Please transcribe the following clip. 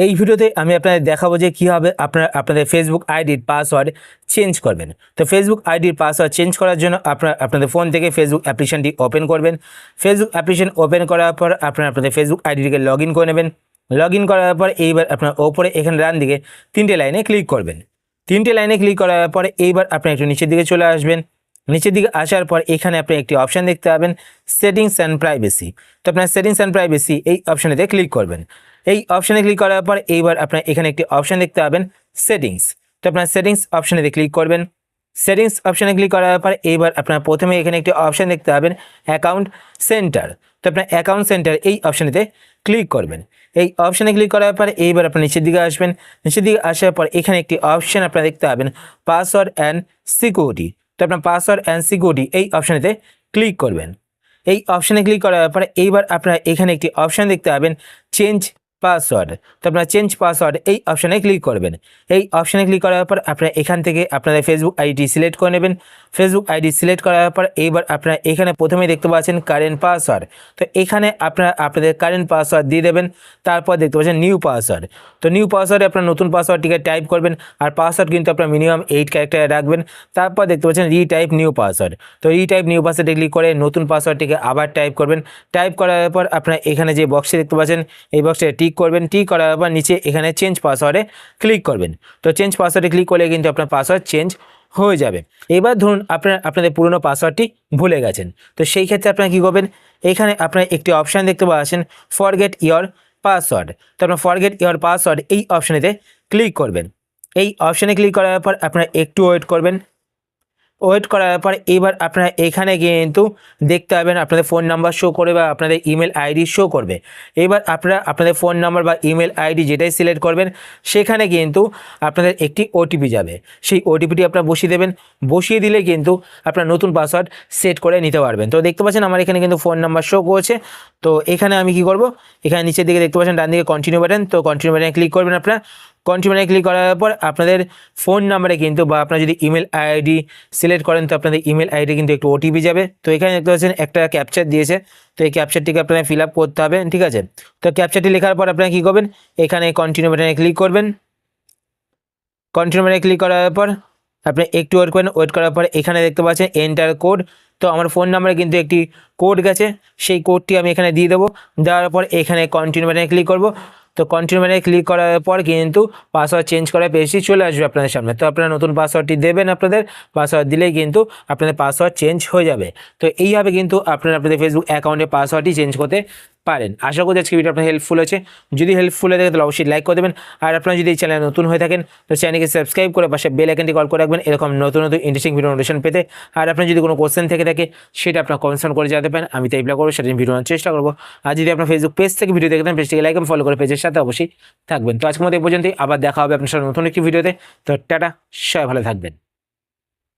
এই ভিডিওতে আমি আপনাদের দেখাবো যে কীভাবে আপনারা আপনাদের ফেসবুক আইডির পাসওয়ার্ড চেঞ্জ করবেন। তো ফেসবুক আইডির পাসওয়ার্ড চেঞ্জ করার জন্য আপনাদের ফোন থেকে ফেসবুক অ্যাপ্লিকেশনটি ওপেন করবেন। ফেসবুক অ্যাপ্লিকেশন ওপেন করার পর আপনাদের ফেসবুক আইডিটিকে লগ ইন করে নেবেন। লগ ইন করার পর এইবার আপনার ওপরে এখানে ডান দিকে তিনটে লাইনে ক্লিক করবেন। তিনটে লাইনে ক্লিক করার পরে এইবার আপনি একটু নিচের দিকে চলে আসবেন। নিচের দিকে আসার পর এখানে আপনি একটি অপশান দেখতে পাবেন সেটিংস অ্যান্ড প্রাইভেসি। তো আপনার সেটিংস অ্যান্ড প্রাইভেসি এই অপশানেতে ক্লিক করবেন। এই অপশানে ক্লিক করার পর এইবার আপনার এখানে একটি অপশান দেখতে পাবেন সেটিংস। তো আপনার সেটিংস অপশানেতে ক্লিক করবেন। সেটিংস অপশানে ক্লিক করার পর এইবার আপনার প্রথমে এখানে একটি অপশান দেখতে পাবেন অ্যাকাউন্ট সেন্টার। তো আপনার অ্যাকাউন্ট সেন্টার এই অপশানেতে ক্লিক করবেন। এই অপশানে ক্লিক করার পর এইবার আপনার নিচের দিকে আসবেন। নিচের দিকে আসার পর এখানে একটি অপশান আপনারা দেখতে পাবেন পাসওয়ার্ড অ্যান্ড সিকিউরিটি। তো আপনার পাসওয়ার্ড অ্যান্ড সিকিউরিটি এই অপশানেতে ক্লিক করবেন। এই অপশানে ক্লিক করার পরে এইবার আপনারা এখানে একটি অপশান দেখতে পাবেন চেঞ্জ পাসওয়ার্ড। তো আপনারা চেঞ্জ পাসওয়ার্ড এই অপশানে ক্লিক করবেন। এই অপশানে ক্লিক করার পর আপনারা এখান থেকে আপনাদের ফেসবুক আইডি সিলেক্ট করে নেবেন। ফেসবুক আইডি সিলেক্ট করার পর এইবার আপনারা এখানে প্রথমেই দেখতে পাচ্ছেন কারেন্ট পাসওয়ার্ড। তো এখানে আপনারা আপনাদের কারেন্ট পাসওয়ার্ড দিয়ে দেবেন। তারপর দেখতে পাচ্ছেন নিউ পাসওয়ার্ড। তো নিউ পাসওয়ার্ডে আপনার নতুন পাসওয়ার্ডটিকে টাইপ করবেন। আর পাসওয়ার্ড কিন্তু আপনার মিনিমাম 8 ক্যারেক্টারে রাখবেন। তারপর দেখতে পাচ্ছেন রিটাইপ নিউ পাসওয়ার্ড। তো রিটাইপ নিউ পাসওয়ার্ডে ক্লিক করে নতুন পাসওয়ার্ডটিকে আবার টাইপ করবেন। টাইপ করার পর আপনারা এখানে যে বক্সে দেখতে পাচ্ছেন এই বক্সে টিক করবেন। টিক করার পর নিচে এখানে চেঞ্জ পাসওয়ার্ডে ক্লিক করবেন। তো চেঞ্জ পাসওয়ার্ডে ক্লিক করলে কিন্তু আপনার পাসওয়ার্ড চেঞ্জ হয়ে যাবে। এবার ধরুন আপনাদের পুরনো পাসওয়ার্ডটি ভুলে গেছেন। তো সেই ক্ষেত্রে আপনারা কী করবেন, এখানে আপনারা একটি অপশান দেখতে পাচ্ছেন ফরগেট ইয়োর পাসওয়ার্ড। তো আপনার ফরগেট ইয়োর পাসওয়ার্ড এই অপশানেতে ক্লিক করবেন। এই অপশানে ক্লিক করার পর আপনারা একটু ওয়েট করবেন। ওয়েট করার পর এবার আপনারা এখানে কিন্তু দেখতে পাবেন আপনাদের ফোন নাম্বার শো করবে বা আপনাদের ইমেল আইডি শো করবে। এবার আপনারা আপনাদের ফোন নাম্বার বা ইমেল আইডি যেটাই সিলেক্ট করবেন সেখানে কিন্তু আপনাদের একটি ওটিপি যাবে। সেই ওটিপিটি আপনারা বসিয়ে দেবেন। বসিয়ে দিলে কিন্তু আপনার নতুন পাসওয়ার্ড সেট করে নিতে পারবেন। তো দেখতে পাচ্ছেন আমার এখানে কিন্তু ফোন নাম্বার শো করছে। তো এখানে আমি কি করব, এখানে নিচের দিকে দেখতে পাচ্ছেন ডান দিকে কন্টিনিউ বাটন। তো কন্টিনিউ বাটনে ক্লিক করবেন। আপনারা কন্টিনিউ বাটনে ক্লিক করার পর আপনাদের ফোন নাম্বারে কিন্তু বা আপনারা যদি ইমেল আইডি সিলেক্ট করেন তো আপনাদের ইমেল আইডি কিন্তু একটু ওটিপি যাবে। তো এখানে দেখতে পাচ্ছেন একটা ক্যাপচার দিয়েছে। তো এই ক্যাপচারটিকে আপনারা ফিল আপ করতে হবে, ঠিক আছে। তো ক্যাপচারটি লেখার পর আপনারা কী করবেন, এখানে কন্টিনিউ বাটনে ক্লিক করবেন। কন্টিনিউ বাটনে ক্লিক করার পর আপনি একটু ওয়েট করেন। ওয়েট করার পর এখানে দেখতে পাচ্ছেন এন্টার কোড। তো আমার ফোন নাম্বারে কিন্তু একটি কোড গেছে, সেই কোডটি আমি এখানে দিয়ে দেবো। দেওয়ার পর এখানে কন্টিনিউ বাটনে ক্লিক করব। তো কন্টিনিউ বাটনে ক্লিক করার পর কিন্তু পাসওয়ার্ড চেঞ্জ করার পেজটি চলে আসবে আপনাদের সামনে। তো আপনারা নতুন পাসওয়ার্ডটি দেবেন। আপনাদের পাসওয়ার্ড দিলেই কিন্তু আপনাদের পাসওয়ার্ড চেঞ্জ হয়ে যাবে। তো এইভাবে কিন্তু আপনারা আপনাদের ফেসবুক অ্যাকাউন্টের পাসওয়ার্ডটি চেঞ্জ করতে পারেন। আশা করি আজকে ভিডিও আপনার হেল্পফুল হয়েছে। যদি হেল্পফুল হয়ে থাকে তাহলে অবশ্যই লাইক করে দেবেন। আর আপনারা যদি এই চ্যানেলে নতুন হয়ে থাকেন তো চ্যানেলকে সাবস্ক্রাইব করে পাশে বেল আইকনটি কল করে রাখবেন এরকম নতুন নতুন ইন্টারেস্টিং ভিডিও নোটিফিকেশন পেতে। আর আপনার যদি কোনো কোশ্চেন থেকে থাকে সেটা আপনার কমেন্ট করে জানাতে পারেন, আমি তাই রিপ্লাই করবো, সেটা ভিডিও আনার চেষ্টা করবো। আর যদি আপনার ফেসবুক পেজ থেকে ভিডিও দেখতেন পেজটিকে লাইক এবং ফলো করে পেজের সাথে অবশ্যই থাকবেন। তো আজকের মতো এই পর্যন্তই, আবার দেখা হবে আপনার সাথে নতুন একটি ভিডিওতে। তো টাটা, সবাই ভালো থাকবেন।